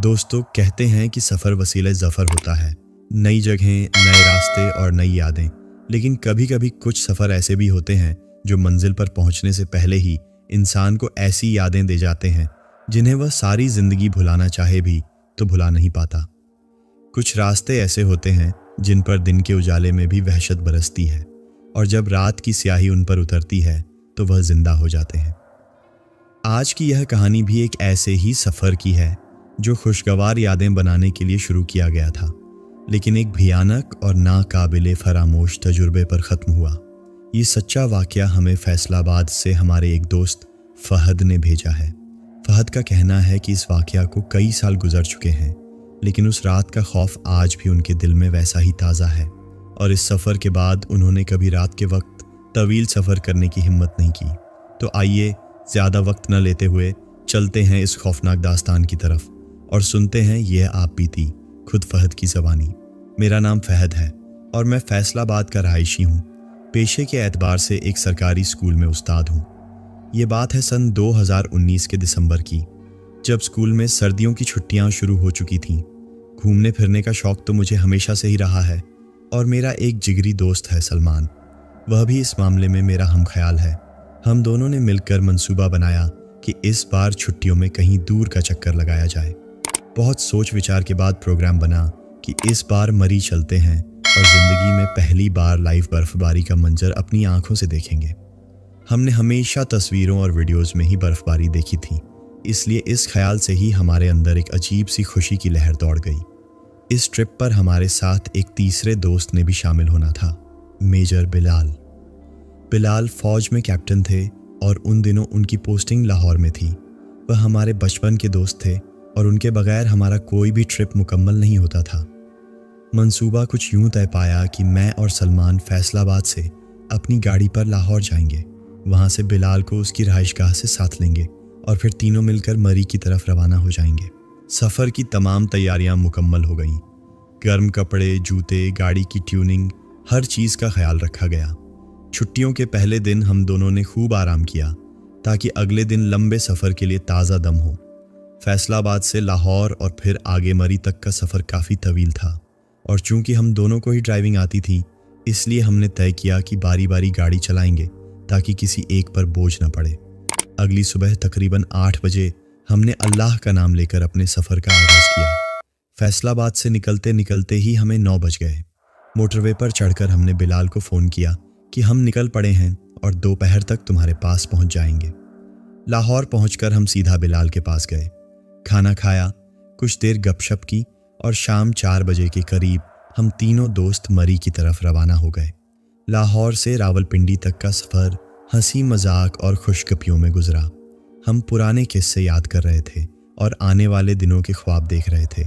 दोस्तों, कहते हैं कि सफ़र वसीले ज़फ़र होता है। नई जगहें, नए रास्ते और नई यादें। लेकिन कभी कभी कुछ सफ़र ऐसे भी होते हैं जो मंजिल पर पहुंचने से पहले ही इंसान को ऐसी यादें दे जाते हैं जिन्हें वह सारी ज़िंदगी भुलाना चाहे भी तो भुला नहीं पाता। कुछ रास्ते ऐसे होते हैं जिन पर दिन के उजाले में भी वहशत बरसती है, और जब रात की स्याही उन पर उतरती है तो वह जिंदा हो जाते हैं। आज की यह कहानी भी एक ऐसे ही सफ़र की है जो खुशगवार यादें बनाने के लिए शुरू किया गया था, लेकिन एक भयानक और नाकाबिले फरामोश तजुर्बे पर ख़त्म हुआ। ये सच्चा वाक़या हमें फैसलाबाद से हमारे एक दोस्त फ़हद ने भेजा है। फ़हद का कहना है कि इस वाक़या को कई साल गुजर चुके हैं, लेकिन उस रात का खौफ आज भी उनके दिल में वैसा ही ताज़ा है, और इस सफ़र के बाद उन्होंने कभी रात के वक्त तवील सफ़र करने की हिम्मत नहीं की। तो आइए ज़्यादा वक्त न लेते हुए चलते हैं इस खौफनाक दास्तान की तरफ और सुनते हैं यह आप बीती खुद फ़हद की ज़बानी। मेरा नाम फ़हद है और मैं फैसलाबाद का रहायशी हूँ। पेशे के एतबार से एक सरकारी स्कूल में उस्ताद हूँ। ये बात है सन 2019 के दिसंबर की, जब स्कूल में सर्दियों की छुट्टियाँ शुरू हो चुकी थीं। घूमने फिरने का शौक़ तो मुझे हमेशा से ही रहा है, और मेरा एक जिगरी दोस्त है सलमान, वह भी इस मामले में मेरा हम ख्याल है। हम दोनों ने मिलकर मंसूबा बनाया कि इस बार छुट्टियों में कहीं दूर का चक्कर लगाया जाए। बहुत सोच विचार के बाद प्रोग्राम बना कि इस बार मरी चलते हैं और ज़िंदगी में पहली बार लाइव बर्फ़बारी का मंजर अपनी आंखों से देखेंगे। हमने हमेशा तस्वीरों और वीडियोज़ में ही बर्फ़बारी देखी थी, इसलिए इस ख्याल से ही हमारे अंदर एक अजीब सी खुशी की लहर दौड़ गई। इस ट्रिप पर हमारे साथ एक तीसरे दोस्त ने भी शामिल होना था, मेजर बिलाल। बिलाल फ़ौज में कैप्टन थे और उन दिनों उनकी पोस्टिंग लाहौर में थी। वह हमारे बचपन के दोस्त थे और उनके बगैर हमारा कोई भी ट्रिप मुकम्मल नहीं होता था। मंसूबा कुछ यूं तय पाया कि मैं और सलमान फैसलाबाद से अपनी गाड़ी पर लाहौर जाएंगे। वहाँ से बिलाल को उसकी रहाइशगाह से साथ लेंगे और फिर तीनों मिलकर मरी की तरफ रवाना हो जाएंगे। सफ़र की तमाम तैयारियां मुकम्मल हो गईं। गर्म कपड़े, जूते, गाड़ी की ट्यूनिंग, हर चीज़ का ख्याल रखा गया। छुट्टियों के पहले दिन हम दोनों ने खूब आराम किया ताकि अगले दिन लंबे सफ़र के लिए ताज़ा दम हो। फैसलाबाद से लाहौर और फिर आगे मरी तक का सफ़र काफ़ी तवील था, और चूंकि हम दोनों को ही ड्राइविंग आती थी, इसलिए हमने तय किया कि बारी बारी गाड़ी चलाएंगे ताकि किसी एक पर बोझ न पड़े। अगली सुबह तकरीबन 8 बजे हमने अल्लाह का नाम लेकर अपने सफ़र का आगाज़ किया। फैसलाबाद से निकलते निकलते ही हमें 9 बज गए। मोटरवे पर चढ़कर हमने बिलाल को फ़ोन किया कि हम निकल पड़े हैं और दोपहर तक तुम्हारे पास पहुंच जाएंगे। लाहौर पहुंचकर हम सीधा बिलाल के पास गए, खाना खाया, कुछ देर गपशप की और शाम 4 बजे के करीब हम तीनों दोस्त मरी की तरफ रवाना हो गए। लाहौर से रावलपिंडी तक का सफ़र हंसी मजाक और खुशगपियों में गुजरा। हम पुराने किस्से याद कर रहे थे और आने वाले दिनों के ख्वाब देख रहे थे,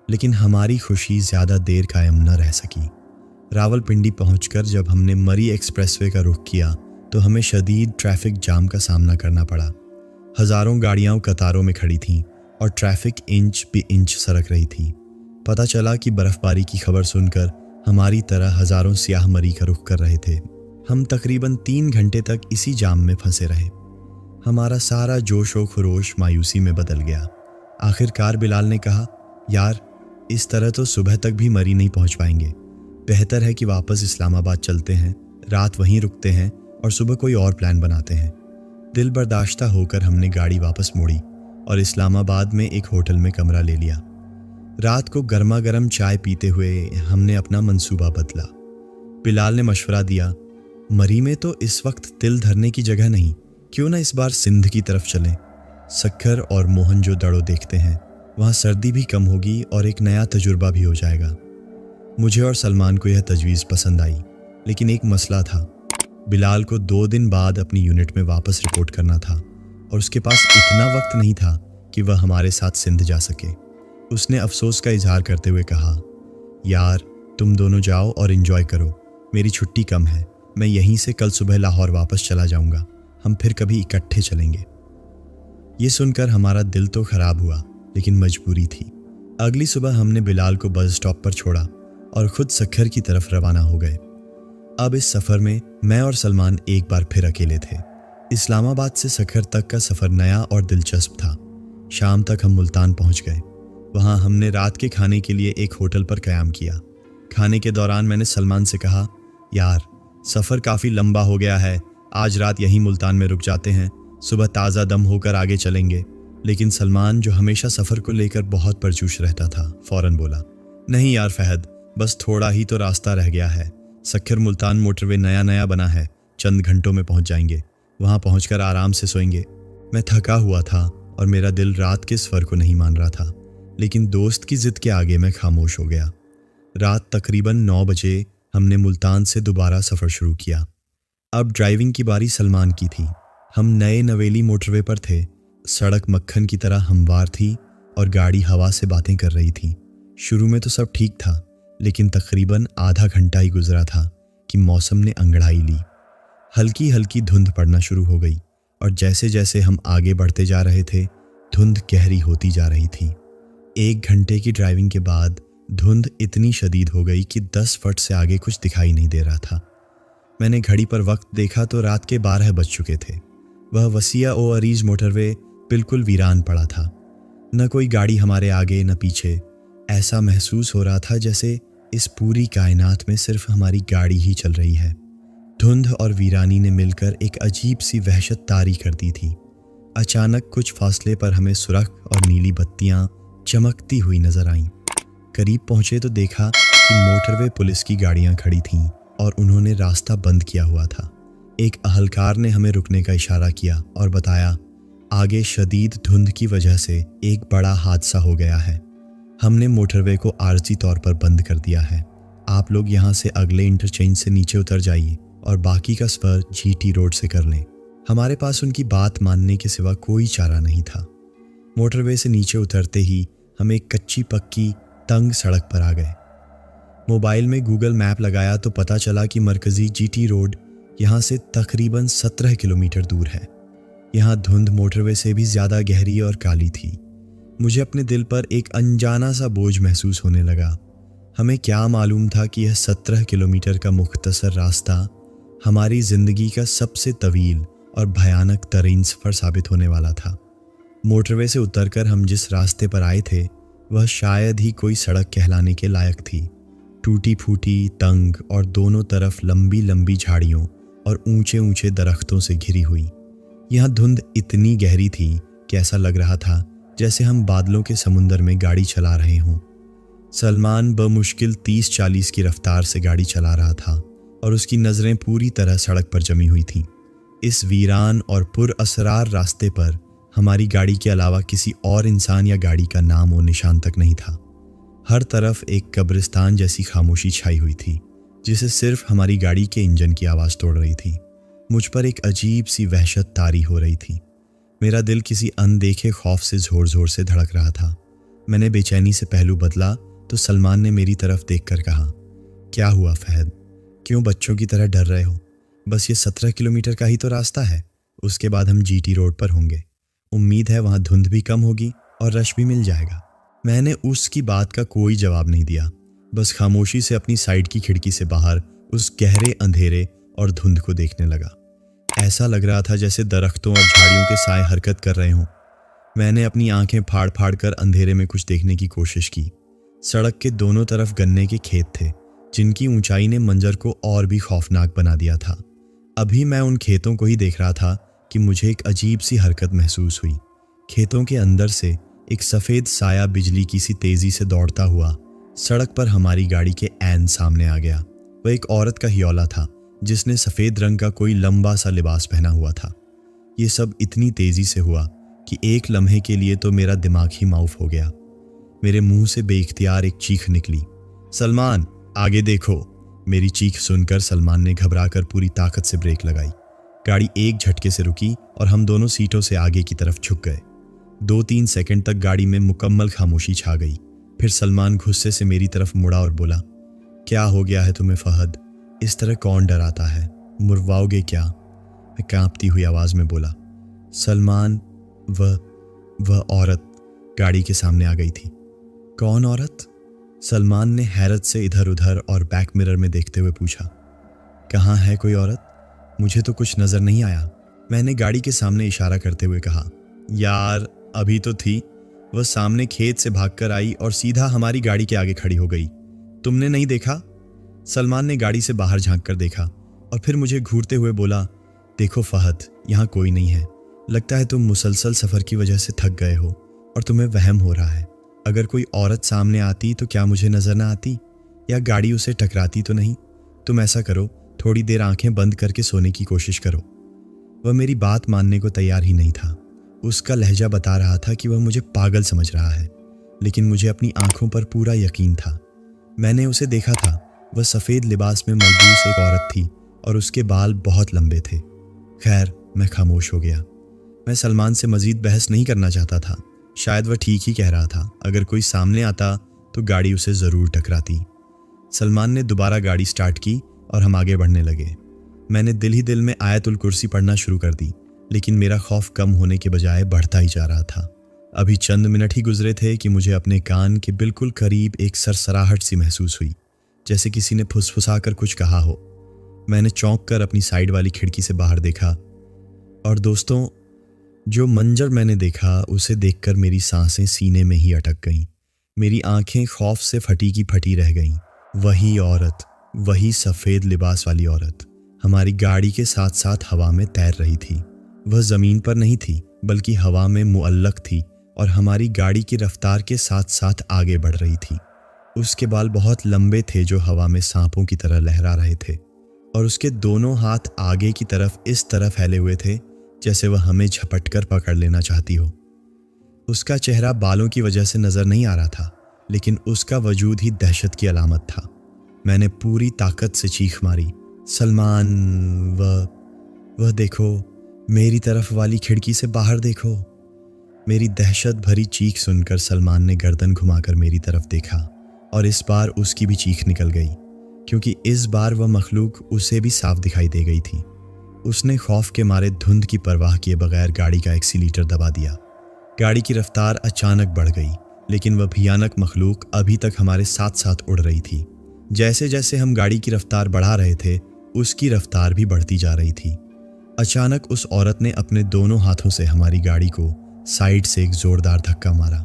लेकिन हमारी खुशी ज़्यादा देर कायम न रह सकी। रावलपिंडी पहुंचकर जब हमने मरी एक्सप्रेसवे का रुख किया तो हमें शदीद ट्रैफिक जाम का सामना करना पड़ा। हज़ारों गाड़ियां कतारों में खड़ी थीं और ट्रैफिक इंच भी इंच सरक रही थी। पता चला कि बर्फ़बारी की खबर सुनकर हमारी तरह हज़ारों सियाह मरी का रुख कर रहे थे। हम तकरीबन 3 घंटे तक इसी जाम में फंसे रहे। हमारा सारा जोश व खरोश मायूसी में बदल गया। आखिरकार बिलाल ने कहा, यार इस तरह तो सुबह तक भी मरी नहीं पहुंच पाएंगे। बेहतर है कि वापस इस्लामाबाद चलते हैं, रात वहीं रुकते हैं और सुबह कोई और प्लान बनाते हैं। दिल बर्दाश्ता होकर हमने गाड़ी वापस मोड़ी और इस्लामाबाद में एक होटल में कमरा ले लिया। रात को गर्मा गर्म चाय पीते हुए हमने अपना मंसूबा बदला। बिलाल ने मशवरा दिया, मरी में तो इस वक्त तिल धरने की जगह नहीं, क्यों ना इस बार सिंध की तरफ चलें। सक्खर और मोहनजोदड़ो देखते हैं, वहाँ सर्दी भी कम होगी और एक नया तजुर्बा भी हो जाएगा। मुझे और सलमान को यह तजवीज़ पसंद आई, लेकिन एक मसला था। बिलाल को 2 दिन बाद अपनी यूनिट में वापस रिपोर्ट करना था और उसके पास इतना वक्त नहीं था कि वह हमारे साथ सिंध जा सके। उसने अफसोस का इजहार करते हुए कहा, यार तुम दोनों जाओ और एंजॉय करो, मेरी छुट्टी कम है, मैं यहीं से कल सुबह लाहौर वापस चला जाऊंगा, हम फिर कभी इकट्ठे चलेंगे। ये सुनकर हमारा दिल तो ख़राब हुआ, लेकिन मजबूरी थी। अगली सुबह हमने बिलाल को बस स्टॉप पर छोड़ा और ख़ुद सक्खर की तरफ रवाना हो गए। अब इस सफ़र में मैं और सलमान एक बार फिर अकेले थे। इस्लामाबाद से सक्खर तक का सफ़र नया और दिलचस्प था। शाम तक हम मुल्तान पहुंच गए। वहाँ हमने रात के खाने के लिए एक होटल पर क़याम किया। खाने के दौरान मैंने सलमान से कहा, यार सफ़र काफ़ी लंबा हो गया है, आज रात यहीं मुल्तान में रुक जाते हैं, सुबह ताज़ा दम होकर आगे चलेंगे। लेकिन सलमान, जो हमेशा सफ़र को लेकर बहुत परजोश रहता था, फ़ौरन बोला, नहीं यार फ़हद, बस थोड़ा ही तो रास्ता रह गया है। सक्खर मुल्तान मोटरवे नया नया बना है, चंद घंटों में पहुंच जाएंगे। वहां पहुंचकर आराम से सोएंगे। मैं थका हुआ था और मेरा दिल रात के स्वर को नहीं मान रहा था, लेकिन दोस्त की जिद के आगे मैं खामोश हो गया। रात तकरीबन 9 बजे हमने मुल्तान से दोबारा सफ़र शुरू किया। अब ड्राइविंग की बारी सलमान की थी। हम नए नवेली मोटरवे पर थे। सड़क मक्खन की तरह हमवार थी और गाड़ी हवा से बातें कर रही थी। शुरू में तो सब ठीक था, लेकिन तकरीबन आधा घंटा ही गुजरा था कि मौसम ने अंगड़ाई ली। हल्की हल्की धुंध पड़ना शुरू हो गई और जैसे जैसे हम आगे बढ़ते जा रहे थे, धुंध गहरी होती जा रही थी। 1 घंटे की ड्राइविंग के बाद धुंध इतनी शदीद हो गई कि 10 फुट से आगे कुछ दिखाई नहीं दे रहा था। मैंने घड़ी पर वक्त देखा तो रात के 12 बज चुके थे। वह वसीया ओ अरीज मोटरवे बिल्कुल वीरान पड़ा था। न कोई गाड़ी हमारे आगे न पीछे। ऐसा महसूस हो रहा था जैसे इस पूरी कायनात में सिर्फ हमारी गाड़ी ही चल रही है। धुंध और वीरानी ने मिलकर एक अजीब सी वहशत तारी कर दी थी। अचानक कुछ फासले पर हमें सुरख और नीली बत्तियां चमकती हुई नजर आईं। करीब पहुंचे तो देखा कि मोटरवे पुलिस की गाड़ियां खड़ी थीं और उन्होंने रास्ता बंद किया हुआ था। एक अहलकार ने हमें रुकने का इशारा किया और बताया, आगे शदीद धुंध की वजह से एक बड़ा हादसा हो गया है। हमने मोटरवे को आर्जी तौर पर बंद कर दिया है। आप लोग यहाँ से अगले इंटरचेंज से नीचे उतर जाइए और बाकी का सफ़र जीटी रोड से कर लें। हमारे पास उनकी बात मानने के सिवा कोई चारा नहीं था। मोटरवे से नीचे उतरते ही हम एक कच्ची पक्की तंग सड़क पर आ गए। मोबाइल में गूगल मैप लगाया तो पता चला कि मरकज़ी जीटी रोड यहाँ से तकरीबन 17 किलोमीटर दूर है। यहाँ धुंध मोटरवे से भी ज़्यादा गहरी और काली थी। मुझे अपने दिल पर एक अनजाना सा बोझ महसूस होने लगा। हमें क्या मालूम था कि यह 17 किलोमीटर का मुख्तसर रास्ता हमारी ज़िंदगी का सबसे तवील और भयानक तरीन सफ़र साबित होने वाला था। मोटरवे से उतरकर हम जिस रास्ते पर आए थे वह शायद ही कोई सड़क कहलाने के लायक थी। टूटी फूटी, तंग और दोनों तरफ लंबी लंबी झाड़ियों और ऊंचे ऊंचे दरख्तों से घिरी हुई। यहाँ धुंध इतनी गहरी थी कि ऐसा लग रहा था जैसे हम बादलों के समुंदर में गाड़ी चला रहे हों। सलमान बमुश्किल 30-40 की रफ्तार से गाड़ी चला रहा था और उसकी नज़रें पूरी तरह सड़क पर जमी हुई थीं। इस वीरान और पुरअसरार रास्ते पर हमारी गाड़ी के अलावा किसी और इंसान या गाड़ी का नाम और निशान तक नहीं था। हर तरफ एक कब्रिस्तान जैसी खामोशी छाई हुई थी, जिसे सिर्फ हमारी गाड़ी के इंजन की आवाज़ तोड़ रही थी। मुझ पर एक अजीब सी वहशत तारी हो रही थी। मेरा दिल किसी अनदेखे खौफ से ज़ोर ज़ोर से धड़क रहा था। मैंने बेचैनी से पहलू बदला तो सलमान ने मेरी तरफ देखकर कहा, क्या हुआ फ़हद, क्यों बच्चों की तरह डर रहे हो? बस ये 17 किलोमीटर का ही तो रास्ता है। उसके बाद हम जीटी रोड पर होंगे। उम्मीद है वहाँ धुंध भी कम होगी और रश भी मिल जाएगा। मैंने उसकी बात का कोई जवाब नहीं दिया, बस खामोशी से अपनी साइड की खिड़की से बाहर उस गहरे अंधेरे और धुंध को देखने लगा। ऐसा लग रहा था जैसे दरख्तों और झाड़ियों के साए हरकत कर रहे हों। मैंने अपनी आंखें फाड़ फाड़ कर अंधेरे में कुछ देखने की कोशिश की। सड़क के दोनों तरफ गन्ने के खेत थे, जिनकी ऊंचाई ने मंजर को और भी खौफनाक बना दिया था। अभी मैं उन खेतों को ही देख रहा था कि मुझे एक अजीब सी हरकत महसूस हुई। खेतों के अंदर से एक सफ़ेद साया बिजली की सी तेज़ी से दौड़ता हुआ सड़क पर हमारी गाड़ी के ऐन सामने आ गया। वह एक औरत का हियौला था, जिसने सफ़ेद रंग का कोई लंबा सा लिबास पहना हुआ था। ये सब इतनी तेज़ी से हुआ कि एक लम्हे के लिए तो मेरा दिमाग ही माउफ हो गया। मेरे मुंह से बेइख्तियार एक चीख निकली, सलमान आगे देखो। मेरी चीख सुनकर सलमान ने घबराकर पूरी ताकत से ब्रेक लगाई। गाड़ी एक झटके से रुकी और हम दोनों सीटों से आगे की तरफ झुक गए। 2-3 सेकंड तक गाड़ी में मुकम्मल खामोशी छा गई। फिर सलमान गुस्से से मेरी तरफ मुड़ा और बोला, क्या हो गया है तुम्हें फ़हद? इस तरह कौन डराता है? मुरवाओगे क्या? मैं कांपती हुई आवाज़ में बोला। सलमान, वह औरत गाड़ी के सामने आ गई थी। कौन औरत? सलमान ने हैरत से इधर उधर और बैक मिरर में देखते हुए पूछा। कहाँ है कोई औरत? मुझे तो कुछ नज़र नहीं आया। मैंने गाड़ी के सामने इशारा करते हुए कहा, यार अभी तो थी, वह सामने खेत से भागकर आई और सीधा हमारी गाड़ी के आगे खड़ी हो गई। तुमने नहीं देखा? सलमान ने गाड़ी से बाहर झांक कर देखा और फिर मुझे घूरते हुए बोला, देखो फहद, यहाँ कोई नहीं है। लगता है तुम मुसलसल सफ़र की वजह से थक गए हो और तुम्हें वहम हो रहा है। अगर कोई औरत सामने आती तो क्या मुझे नज़र ना आती, या गाड़ी उसे टकराती तो नहीं? तुम ऐसा करो, थोड़ी देर आंखें बंद करके सोने की कोशिश करो। वह मेरी बात मानने को तैयार ही नहीं था। उसका लहजा बता रहा था कि वह मुझे पागल समझ रहा है, लेकिन मुझे अपनी आंखों पर पूरा यकीन था। मैंने उसे देखा था। वह सफ़ेद लिबास में मलबूस एक औरत थी और उसके बाल बहुत लंबे थे। खैर, मैं खामोश हो गया। मैं सलमान से मज़ीद बहस नहीं करना चाहता था। शायद वह ठीक ही कह रहा था। अगर कोई सामने आता तो गाड़ी उसे ज़रूर टकराती। सलमान ने दोबारा गाड़ी स्टार्ट की और हम आगे बढ़ने लगे। मैंने दिल ही दिल में आयतुल कुर्सी पढ़ना शुरू कर दी, लेकिन मेरा खौफ कम होने के बजाय बढ़ता ही जा रहा था। अभी चंद मिनट ही गुजरे थे कि मुझे अपने कान के बिल्कुल करीब एक सरसराहट सी महसूस हुई, जैसे किसी ने फुसफुसा कर कुछ कहा हो। मैंने चौंक कर अपनी साइड वाली खिड़की से बाहर देखा और दोस्तों, जो मंजर मैंने देखा उसे देखकर मेरी सांसें सीने में ही अटक गईं। मेरी आंखें खौफ से फटी की फटी रह गईं। वही औरत, वही सफ़ेद लिबास वाली औरत हमारी गाड़ी के साथ साथ हवा में तैर रही थी। वह ज़मीन पर नहीं थी बल्कि हवा में मुअल्लक थी और हमारी गाड़ी की रफ्तार के साथ साथ आगे बढ़ रही थी। उसके बाल बहुत लंबे थे जो हवा में सांपों की तरह लहरा रहे थे और उसके दोनों हाथ आगे की तरफ इस तरह फैले हुए थे जैसे वह हमें झपटकर पकड़ लेना चाहती हो। उसका चेहरा बालों की वजह से नज़र नहीं आ रहा था, लेकिन उसका वजूद ही दहशत की अलामत था। मैंने पूरी ताकत से चीख मारी, सलमान, वह देखो, मेरी तरफ वाली खिड़की से बाहर देखो। मेरी दहशत भरी चीख सुनकर सलमान ने गर्दन घुमाकर मेरी तरफ देखा और इस बार उसकी भी चीख निकल गई, क्योंकि इस बार वह मखलूक उसे भी साफ दिखाई दे गई थी। उसने खौफ के मारे धुंध की परवाह किए बगैर गाड़ी का एक्सीलीटर दबा दिया। गाड़ी की रफ्तार अचानक बढ़ गई, लेकिन वह भयानक मखलूक अभी तक हमारे साथ साथ उड़ रही थी। जैसे जैसे हम गाड़ी की रफ्तार बढ़ा रहे थे, उसकी रफ्तार भी बढ़ती जा रही थी। अचानक उस औरत ने अपने दोनों हाथों से हमारी गाड़ी को साइड से एक जोरदार धक्का मारा।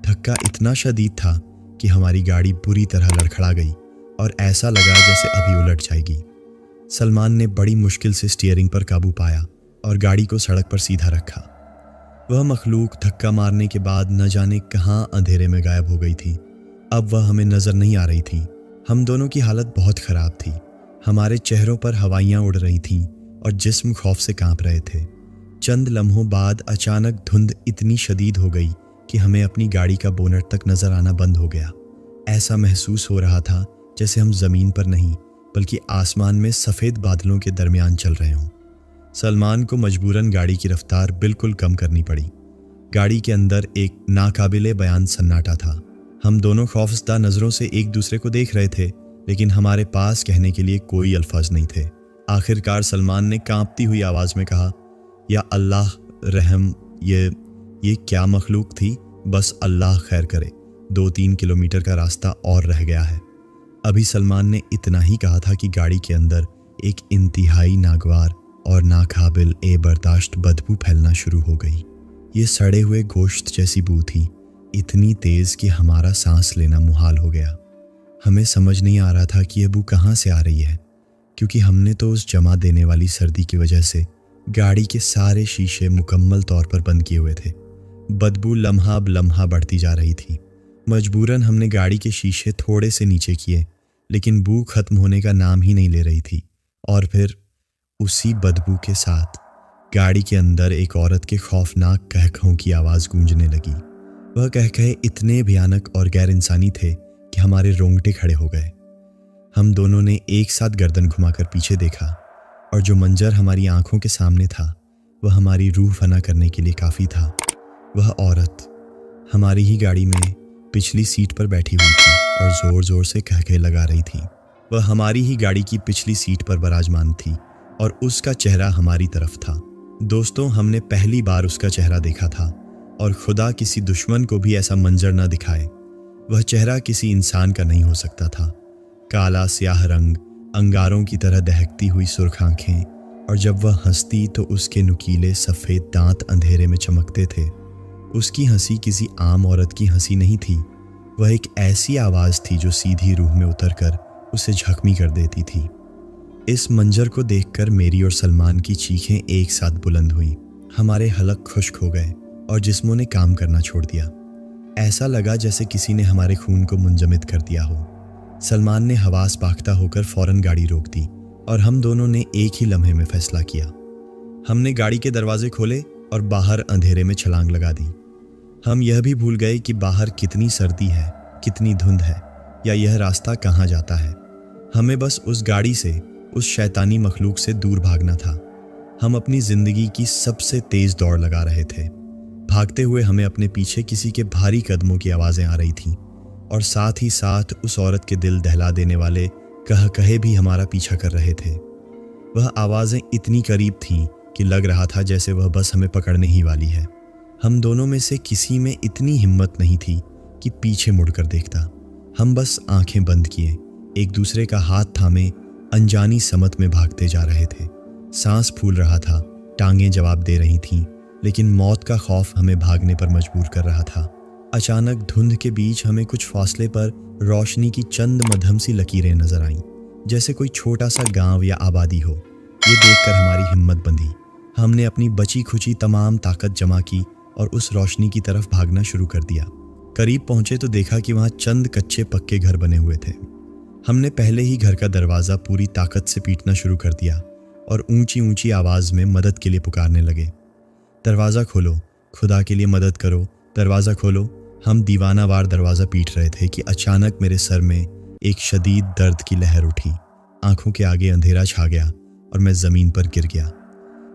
धक्का इतना शदीद था कि हमारी गाड़ी बुरी तरह लड़खड़ा गई और ऐसा लगा जैसे अभी उलट जाएगी। सलमान ने बड़ी मुश्किल से स्टीयरिंग पर काबू पाया और गाड़ी को सड़क पर सीधा रखा। वह मखलूक धक्का मारने के बाद न जाने कहाँ अंधेरे में गायब हो गई थी। अब वह हमें नजर नहीं आ रही थी। हम दोनों की हालत बहुत खराब थी। हमारे चेहरों पर हवाइयाँ उड़ रही थीं और जिस्म खौफ से कांप रहे थे। चंद लम्हों बाद अचानक धुंध इतनी शदीद हो गई कि हमें अपनी गाड़ी का बोनट तक नजर आना बंद हो गया। ऐसा महसूस हो रहा था जैसे हम जमीन पर नहीं बल्कि आसमान में सफ़ेद बादलों के दरमियान चल रहे हों। सलमान को मजबूरन गाड़ी की रफ्तार बिल्कुल कम करनी पड़ी। गाड़ी के अंदर एक नाकाबिले बयान सन्नाटा था। हम दोनों खौफजदा नज़रों से एक दूसरे को देख रहे थे, लेकिन हमारे पास कहने के लिए कोई अल्फाज नहीं थे। आखिरकार सलमान ने कांपती हुई आवाज़ में कहा, या अल्लाह रहम, ये क्या मखलूक थी? बस अल्लाह खैर करे। 2-3 किलोमीटर का रास्ता और रह गया है। अभी सलमान ने इतना ही कहा था कि गाड़ी के अंदर एक इंतहाई नागवार और नाकाबिल बर्दाश्त बदबू फैलना शुरू हो गई। ये सड़े हुए गोश्त जैसी बू थी, इतनी तेज़ कि हमारा सांस लेना मुहाल हो गया। हमें समझ नहीं आ रहा था कि यह बू कहाँ से आ रही है, क्योंकि हमने तो उस जमा देने वाली सर्दी की वजह से गाड़ी के सारे शीशे मुकम्मल तौर पर बंद किए हुए थे। बदबू लम्हा ब लम्हा बढ़ती जा रही थी। मजबूरन हमने गाड़ी के शीशे थोड़े से नीचे किए, लेकिन बू खत्म होने का नाम ही नहीं ले रही थी। और फिर उसी बदबू के साथ गाड़ी के अंदर एक औरत के खौफनाक कहकहों की आवाज़ गूंजने लगी। वह कहकहे इतने भयानक और गैर इंसानी थे कि हमारे रोंगटे खड़े हो गए। हम दोनों ने एक साथ गर्दन घुमाकर पीछे देखा और जो मंजर हमारी आंखों के सामने था वह हमारी रूह फना करने के लिए काफ़ी था। वह औरत हमारी ही गाड़ी में पिछली सीट पर बैठी हुई थी और ज़ोर ज़ोर से कहके लगा रही थी। वह हमारी ही गाड़ी की पिछली सीट पर विराजमान थी और उसका चेहरा हमारी तरफ था। दोस्तों, हमने पहली बार उसका चेहरा देखा था और खुदा किसी दुश्मन को भी ऐसा मंजर न दिखाए। वह चेहरा किसी इंसान का नहीं हो सकता था। काला स्याह रंग, अंगारों की तरह दहकती हुई सुर्ख आँखें, और जब वह हंसती तो उसके नुकीले सफ़ेद दांत अंधेरे में चमकते थे। उसकी हंसी किसी आम औरत की हंसी नहीं थी। वह एक ऐसी आवाज़ थी जो सीधी रूह में उतरकर उसे जख्मी कर देती थी। इस मंजर को देखकर मेरी और सलमान की चीखें एक साथ बुलंद हुईं। हमारे हलक खुश्क हो गए और जिस्मों ने काम करना छोड़ दिया। ऐसा लगा जैसे किसी ने हमारे खून को मुंजमद कर दिया हो। सलमान ने हवास पाख्ता होकर फौरन गाड़ी रोक दी और हम दोनों ने एक ही लम्हे में फैसला किया। हमने गाड़ी के दरवाजे खोले और बाहर अंधेरे में छलांग लगा दी। हम यह भी भूल गए कि बाहर कितनी सर्दी है, कितनी धुंध है, या यह रास्ता कहाँ जाता है। हमें बस उस गाड़ी से, उस शैतानी मखलूक से दूर भागना था। हम अपनी जिंदगी की सबसे तेज दौड़ लगा रहे थे। भागते हुए हमें अपने पीछे किसी के भारी कदमों की आवाज़ें आ रही थीं और साथ ही साथ उस औरत के दिल दहला देने वाले कह कहे भी हमारा पीछा कर रहे थे। वह आवाज़ें इतनी करीब थीं कि लग रहा था जैसे वह बस हमें पकड़ने ही वाली है। हम दोनों में से किसी में इतनी हिम्मत नहीं थी कि पीछे मुड़कर देखता। हम बस आंखें बंद किए एक दूसरे का हाथ थामे अनजानी समत में भागते जा रहे थे। सांस फूल रहा था, टांगें जवाब दे रही थीं, लेकिन मौत का खौफ हमें भागने पर मजबूर कर रहा था। अचानक धुंध के बीच हमें कुछ फासले पर रोशनी की चंद मध्यम सी लकीरें नजर आईं, जैसे कोई छोटा सा गांव या आबादी हो। ये देखकर हमारी हिम्मत बंधी। हमने अपनी बची खुची तमाम ताकत जमा की और उस रोशनी की तरफ भागना शुरू कर दिया। करीब पहुंचे तो देखा कि वहां चंद कच्चे पक्के घर बने हुए थे। हमने पहले ही घर का दरवाज़ा पूरी ताकत से पीटना शुरू कर दिया और ऊंची ऊंची आवाज़ में मदद के लिए पुकारने लगे। दरवाज़ा खोलो, खुदा के लिए मदद करो, दरवाज़ा खोलो। हम दीवानावार दरवाज़ा पीट रहे थे कि अचानक मेरे सर में एक शदीद दर्द की लहर उठी। आंखों के आगे अंधेरा छा गया और मैं ज़मीन पर गिर गया।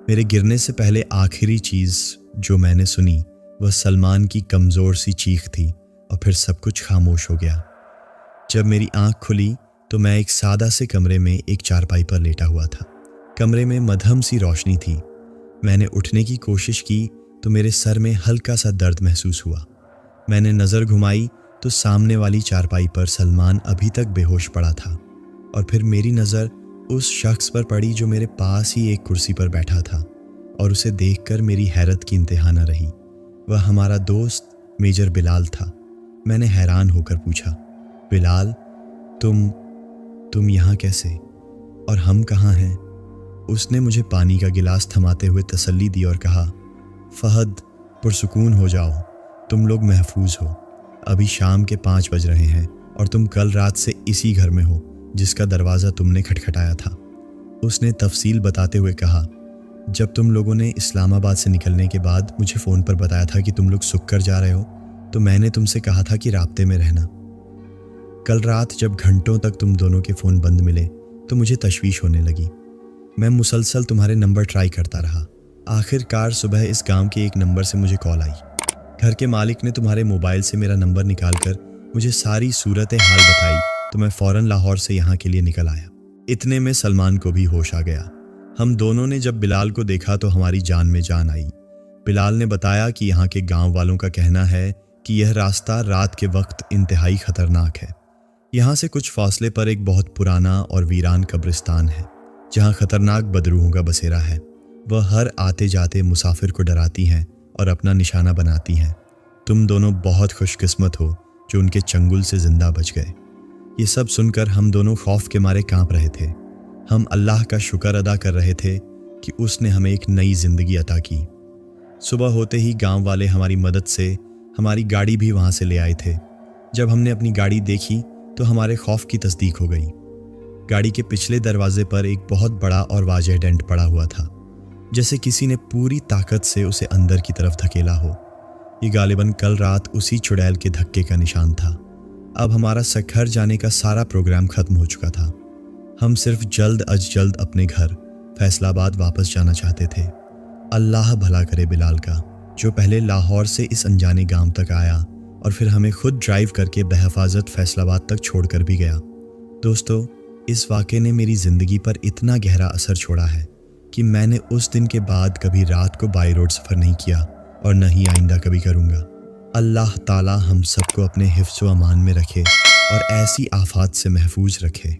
मेरे गिरने से पहले आखिरी चीज़ जो मैंने सुनी वह सलमान की कमज़ोर सी चीख थी और फिर सब कुछ खामोश हो गया। जब मेरी आंख खुली तो मैं एक सादा से कमरे में एक चारपाई पर लेटा हुआ था। कमरे में मध्यम सी रोशनी थी। मैंने उठने की कोशिश की तो मेरे सर में हल्का सा दर्द महसूस हुआ। मैंने नज़र घुमाई तो सामने वाली चारपाई पर सलमान अभी तक बेहोश पड़ा था और फिर मेरी नज़र उस शख्स पर पड़ी जो मेरे पास ही एक कुर्सी पर बैठा था और उसे देखकर मेरी हैरत की इंतहा न रही। वह हमारा दोस्त मेजर बिलाल था। मैंने हैरान होकर पूछा, बिलाल, तुम यहाँ कैसे और हम कहाँ हैं? उसने मुझे पानी का गिलास थमाते हुए तसल्ली दी और कहा, फहद, पुरसुकून हो जाओ, तुम लोग महफूज हो। अभी शाम के 5 बज रहे हैं और तुम कल रात से इसी घर में हो जिसका दरवाज़ा तुमने खटखटाया था। उसने तफसील बताते हुए कहा, जब तुम लोगों ने इस्लामाबाद से निकलने के बाद मुझे फ़ोन पर बताया था कि तुम लोग सुक्कर जा रहे हो, तो मैंने तुमसे कहा था कि राब्ते में रहना। कल रात जब घंटों तक तुम दोनों के फ़ोन बंद मिले तो मुझे तशवीश होने लगी। मैं मुसलसल तुम्हारे नंबर ट्राई करता रहा। आखिरकार सुबह इस गांव के एक नंबर से मुझे कॉल आई। घर के मालिक ने तुम्हारे मोबाइल से मेरा नंबर निकालकर मुझे सारी सूरत हाल बताई तो मैं फ़ौरन लाहौर से यहाँ के लिए निकल आया। इतने में सलमान को भी होश आ गया। हम दोनों ने जब बिलाल को देखा तो हमारी जान में जान आई। बिलाल ने बताया कि यहाँ के गांव वालों का कहना है कि यह रास्ता रात के वक्त इंतहाई ख़तरनाक है। यहाँ से कुछ फासले पर एक बहुत पुराना और वीरान कब्रिस्तान है जहाँ ख़तरनाक बदरूहों का बसेरा है। वह हर आते जाते मुसाफिर को डराती हैं और अपना निशाना बनाती हैं। तुम दोनों बहुत खुशकिस्मत हो जो उनके चंगुल से ज़िंदा बच गए। ये सब सुनकर हम दोनों खौफ के मारे कांप रहे थे। हम अल्लाह का शुक्र अदा कर रहे थे कि उसने हमें एक नई ज़िंदगी अता की। सुबह होते ही गांव वाले हमारी मदद से हमारी गाड़ी भी वहाँ से ले आए थे। जब हमने अपनी गाड़ी देखी तो हमारे खौफ की तस्दीक हो गई। गाड़ी के पिछले दरवाजे पर एक बहुत बड़ा और वाज़ेह डेंट पड़ा हुआ था, जैसे किसी ने पूरी ताकत से उसे अंदर की तरफ धकेला हो। ये गालिबन कल रात उसी चुड़ैल के धक्के का निशान था। अब हमारा घर जाने का सारा प्रोग्राम ख़त्म हो चुका था। हम सिर्फ जल्द अज जल्द अपने घर फैसलाबाद वापस जाना चाहते थे। अल्लाह भला करे बिलाल का, जो पहले लाहौर से इस अनजाने गांव तक आया और फिर हमें खुद ड्राइव करके बहफाजत फैसलाबाद तक छोड़कर भी गया। दोस्तों, इस वाक़े ने मेरी ज़िंदगी पर इतना गहरा असर छोड़ा है कि मैंने उस दिन के बाद कभी रात को बाई रोड सफ़र नहीं किया और न ही आइंदा कभी करूँगा। अल्लाह ताला हम सबको अपने हिफ्ज़ व अमान में रखे और ऐसी आफात से महफूज रखे।